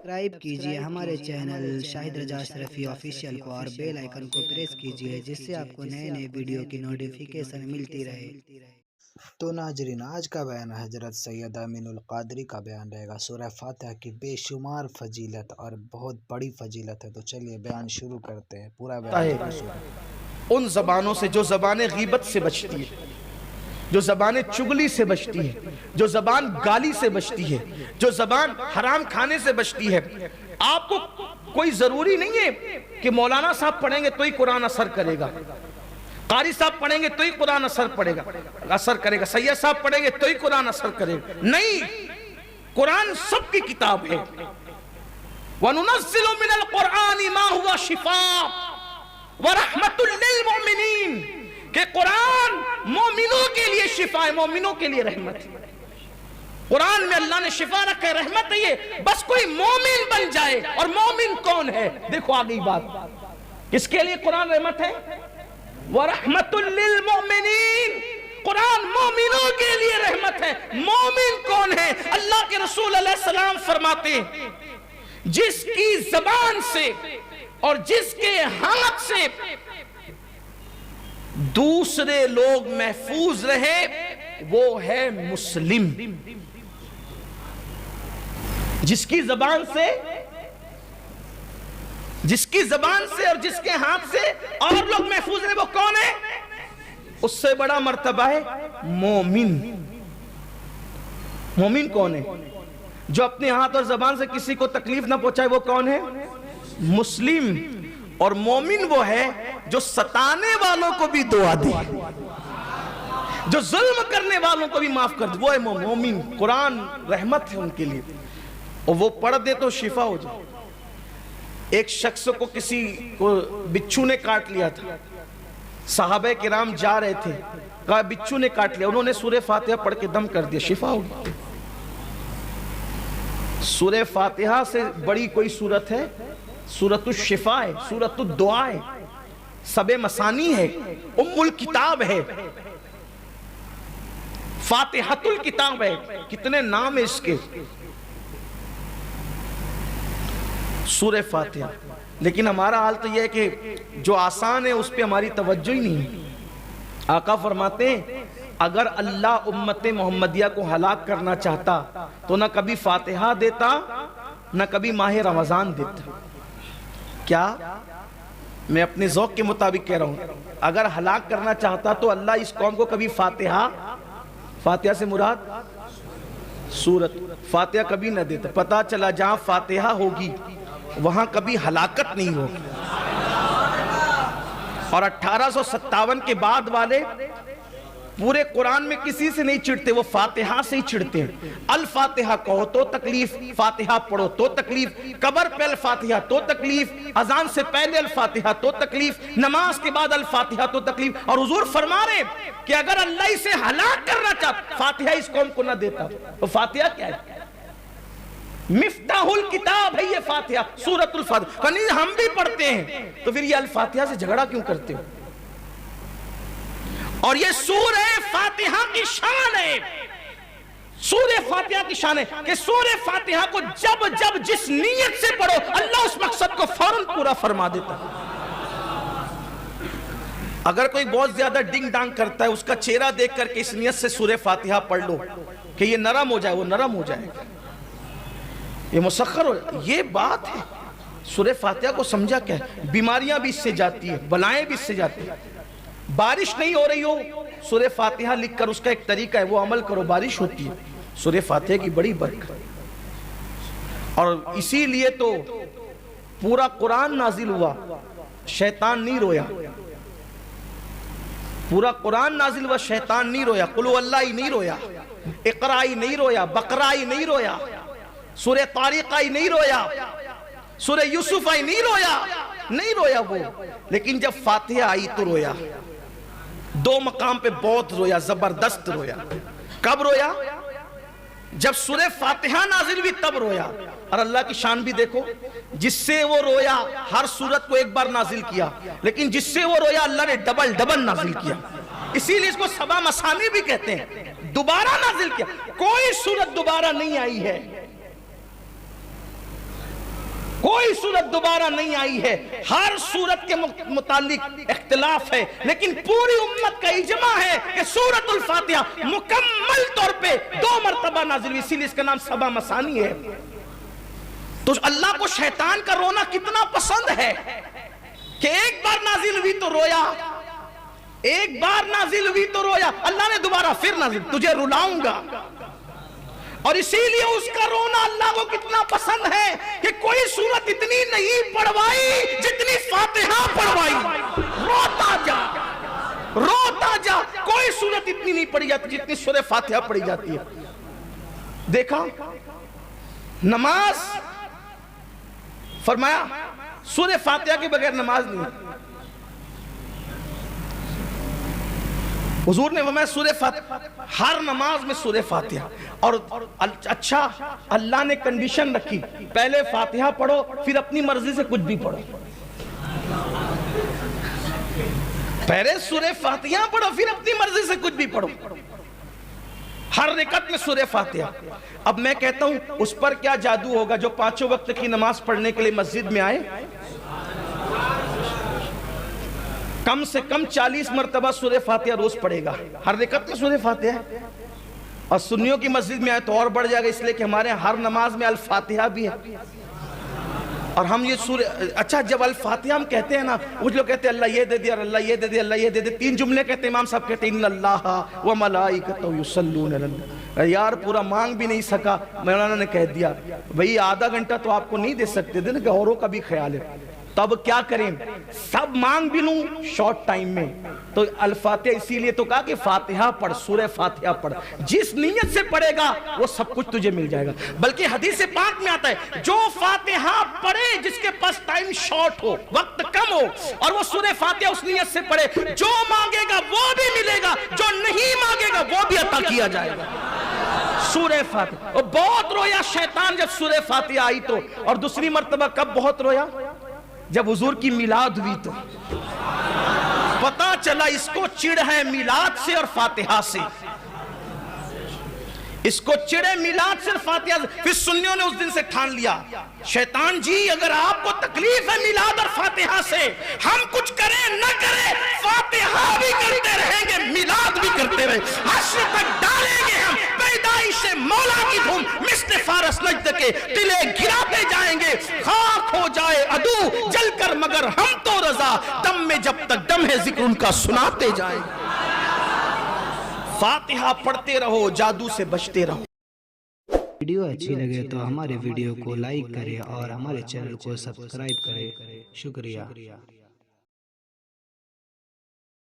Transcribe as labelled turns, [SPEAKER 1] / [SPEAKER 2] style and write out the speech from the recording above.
[SPEAKER 1] Subscribe کیجئے ہمارے channel شاہد رجا اشرفی آفیشیل کو اور بیل آئیکن کو پریس کیجئے جس سے آپ کو نئے نئے ویڈیو کی نوٹیفیکیشن ملتی رہے۔
[SPEAKER 2] تو ناظرین، آج کا بیان حضرت سید امین القادری کا بیان رہے گا۔ سورہ فاتحہ کی بے شمار فضیلت اور بہت بڑی فضیلت ہے، تو چلیے بیان شروع کرتے ہیں۔ پورا بیان
[SPEAKER 3] ان زبانوں سے جو زبان غیبت سے بچتی ہے، جو زبان چگلی سے بچتی ہے، جو زبان گالی سے بچتی ہے، جو زبان حرام کھانے سے بچتی ہے۔ آپ کو کوئی ضروری نہیں ہے کہ مولانا صاحب پڑھیں گے تو ہی قرآن اثر کرے گا، قاری صاحب پڑھیں گے تو ہی قرآن اثر کرے گا، سید صاحب پڑھیں گے تو ہی قرآن اثر کرے گا۔ نہیں، قرآن سب کی کتاب ہے۔ وَنُنَزِّلُ مِنَ الْقُرْآنِ مَا هُوَ شِفَاءٌ وَرَحْمَةٌ لِّلْمُؤْمِنِينَ کہ قرآن مومنوں کے لیے شفا ہے، مومنوں کے لیے رحمت ہے۔ قرآن میں اللہ نے شفا رکھا ہے، رحمت ہے۔ یہ بس کوئی مومن بن جائے۔ اور مومن کون ہے؟ دیکھو آگئی بات، کس کے لیے قرآن رحمت ہے؟ وَرَحْمَةٌ لِّلْمُؤْمِنِينَ، قرآن مومنوں کے لیے رحمت ہے۔ مومن کون ہے؟ اللہ کے رسول علیہ السلام فرماتے ہیں جس کی زبان سے اور جس کے ہاتھ سے دوسرے لوگ محفوظ رہے وہ ہے مسلم۔ جس کی زبان سے اور جس کے ہاتھ سے اور لوگ محفوظ رہے وہ کون ہے؟ اس سے بڑا مرتبہ ہے مومن۔ مومن کون ہے؟ جو اپنے ہاتھ اور زبان سے کسی کو تکلیف نہ پہنچائے وہ کون ہے؟ مسلم۔ اور مومن وہ ہے جو ستانے والوں کو بھی دعا دے، جو ظلم کرنے والوں کو بھی معاف کر دے، وہ ہے مومن۔ قرآن رحمت ہے ان کے لیے، اور وہ پڑھ دے تو شفا ہو جائے۔ ایک شخص کو کسی کو بچھو نے کاٹ لیا تھا، صحابہ کرام جا رہے تھے، کہا بچھو نے کاٹ لیا، انہوں نے سورہ فاتحہ پڑھ کے دم کر دیا، شفا ہو گئی۔ سورہ فاتحہ سے بڑی کوئی سورت ہے؟ سورۃ الشفا ہے، سورۃ الدعا ہے، سب مسانی ہے، ام الکتاب ہے، فاتحۃ الکتاب ہے۔ کتنے نام ہے اس کے، سورہ فاتحہ۔ لیکن ہمارا حال تو یہ ہے کہ جو آسان ہے اس پہ ہماری توجہ ہی نہیں ہے۔ آقا فرماتے ہیں اگر اللہ امت محمدیہ کو ہلاک کرنا چاہتا تو نہ کبھی فاتحہ دیتا نہ کبھی ماہ رمضان دیتا۔ کیا؟ میں اپنے ذوق کے مطابق کہہ رہا ہوں، اگر ہلاک کرنا چاہتا تو اللہ اس قوم کو کبھی فاتحہ سے مراد سورت فاتحہ کبھی نہ دیتا۔ پتا چلا جہاں فاتحہ ہوگی وہاں کبھی ہلاکت نہیں ہوگی۔ اور 1857 کے بعد والے پورے قرآن میں کسی سے نہیں چڑھتے، وہ فاتحہ سے ہی چڑھتے ہیں۔ الفاتحہ کہو تو تکلیف، فاتحہ پڑھو تو تکلیف، قبر پہ الفاتحہ تو تکلیف، اذان سے پہلے الفاتحہ تو تکلیف، نماز کے بعد الفاتحہ تو تکلیف۔ اور حضور فرما رہے ہیں کہ اگر اللہ اسے ہلاک کرنا چاہتا فاتحہ اس قوم کو نہ دیتا۔ تو فاتحہ کیا ہے؟ مفتاح الکتاب ہے یہ فاتحہ، سورۃ الفاتحہ۔ ہم بھی پڑھتے ہیں تو پھر یہ الفاتحہ سے جھگڑا کیوں کرتے ہو؟ اور یہ سورہ فاتحہ کی شان ہے، سورہ فاتحہ کی شان ہے کہ سورہ فاتحہ کو جب جس نیت سے پڑھو اللہ اس مقصد کو فوراً پورا فرما دیتا۔ اگر کوئی بہت زیادہ ڈنگ ڈانگ کرتا ہے اس کا چہرہ دیکھ کر کے اس نیت سے سورہ فاتحہ پڑھ لو کہ یہ نرم ہو جائے، وہ نرم ہو جائے گا، یہ مسخر ہو جائے۔ یہ بات ہے، سورہ فاتحہ کو سمجھا کیا ہے؟ بیماریاں بھی اس سے جاتی ہیں، بلائیں بھی اس سے جاتی ہیں۔ بارش نہیں ہو رہی ہو سورہ فاتحہ لکھ کر اس کا ایک طریقہ ہے، وہ عمل کرو، بارش ہوتی ہے۔ سورہ فاتحہ کی بڑی برکت، اور اسی لیے تو پورا قرآن نازل ہوا، شیطان نہیں رویا۔ پورا قرآن نازل ہوا، شیطان نہیں رویا، قل هو اللہ ہی نہیں رویا، اقرا ہی نہیں رویا، بقرہ ہی نہیں رویا، سورہ طارق ہی نہیں رویا، سورہ یوسف ہی نہیں رویا وہ۔ لیکن جب فاتحہ آئی تو رویا، دو مقام پہ بہت رویا، زبردست رویا۔ کب رویا؟ جب سورہ فاتحہ نازل ہوئی تب رویا۔ اور اللہ کی شان بھی دیکھو، جس سے وہ رویا ہر سورت کو ایک بار نازل کیا، لیکن جس سے وہ رویا اللہ نے ڈبل نازل کیا۔ اسی لیے اس کو سبا مسانی بھی کہتے ہیں، دوبارہ نازل کیا۔ کوئی سورت دوبارہ نہیں آئی ہے، کوئی صورت دوبارہ نہیں آئی ہے. ہر صورت کے متعلق اختلاف ہے لیکن پوری امت کا اجماع ہے کہ سورۃ الفاتحہ مکمل طور پہ 2 مرتبہ نازل ہوئی، اسی لیے اس کا نام سبع مثانی ہے. تو اللہ کو شیطان کا رونا کتنا پسند ہے کہ ایک بار نازل ہوئی تو رویا، ایک بار نازل ہوئی تو رویا، اللہ نے دوبارہ پھر نازل، تجھے رلاؤں گا. اور اسی لیے اس کا رونا اللہ کو کتنا پسند ہے کہ کوئی سورت اتنی نہیں پڑھوائی جتنی فاتحہ پڑھوائی. روتا جا روتا جا، کوئی سورت اتنی نہیں پڑھی جاتی جتنی سورہ فاتحہ پڑھی جاتی ہے. دیکھا نماز، فرمایا سورہ فاتحہ کے بغیر نماز نہیں. حضور نے فرمایا سورہ فاتحہ، ہر نماز میں سورہ فاتحہ. اور اچھا اللہ نے کنڈیشن رکھی، پہلے فاتحہ پڑھو پھر اپنی مرضی سے کچھ بھی پڑھو. پہلے سورہ فاتحہ پڑھو پھر اپنی مرضی سے کچھ بھی پڑھو، ہر رکعت میں سورہ فاتحہ. اب میں کہتا ہوں اس پر کیا جادو ہوگا جو 5 وقت کی نماز پڑھنے کے لیے مسجد میں آئے؟ کم سے کم 40 مرتبہ سورہ فاتحہ روز پڑھے گا، ہر رکعت میں سورہ فاتحہ. اور سنیوں کی مسجد میں آئے تو اور بڑھ جائے گا، اس لیے کہ ہمارے ہر نماز میں الفاتحہ بھی ہے. اور ہم یہ سورہ، اچھا جب الفاتحہ ہم کہتے ہیں نا، کچھ لوگ کہتے ہیں اللہ یہ دے دیا، اللہ یہ دے دیا، اللہ یہ دے دیا، 3 جملے کہتے ہیں. امام صاحب کہتے ہیں ان اللہ و ملائکتہ یصلون علی النبی. یار پورا مانگ بھی نہیں سکا، مولانا نے کہہ دیا بھئی آدھا گھنٹہ تو آپ کو نہیں دے سکتے تھے نا کہ اوروں کا بھی خیال ہے. تو اب کیا کریں، سب مانگ بھی لوں شارٹ ٹائم میں. تو الفاتحہ اسی لیے تو کہا کہ فاتحہ پڑھ، سورہ فاتحہ پڑھ، جس نیت سے پڑھے گا وہ سب کچھ تجھے مل جائے گا. بلکہ حدیث پاک میں آتا ہے جو فاتحہ پڑھے، جس کے پاس ٹائم شارٹ ہو، وقت کم ہو، اور وہ سورہ فاتحہ اس نیت سے پڑھے، جو مانگے گا وہ بھی ملے گا، جو نہیں مانگے گا وہ بھی عطا کیا جائے گا. سورہ فاتحہ. اور بہت رویا شیطان جب سورہ فاتحہ آئی تو. اور دوسری مرتبہ کب بہت رویا؟ جب حضور کی میلاد ہوئی تو پتا چلا اس کو چڑ ہے میلاد سے اور فاتحہ سے، اس کو چڑے میلاد سے اور فاتحہ سے. پھر سنیوں نے اس دن سے ٹھان لیا شیطان جی اگر آپ کو تکلیف ہے میلاد اور فاتحہ سے، ہم کچھ کریں نہ کریں فاتحہ بھی کرتے رہیں گے، میلاد بھی کرتے رہیں، حشر تک ڈالیں گے ہم پیدائش مولا کی دھوم، مثل فارس نجد کے قلعے گراتے جائیں گے، خاک ہو جائے عدو جل کر مگر ہم تو رضا، دم میں جب تک دم ہے ذکر ان کا سناتے جائیں گے. فاتحہ پڑھتے رہو، جادو سے بچتے رہو.
[SPEAKER 1] ویڈیو اچھی لگے تو ہمارے ویڈیو کو لائک کریں اور ہمارے چینل کو سبسکرائب کریں. شکریہ.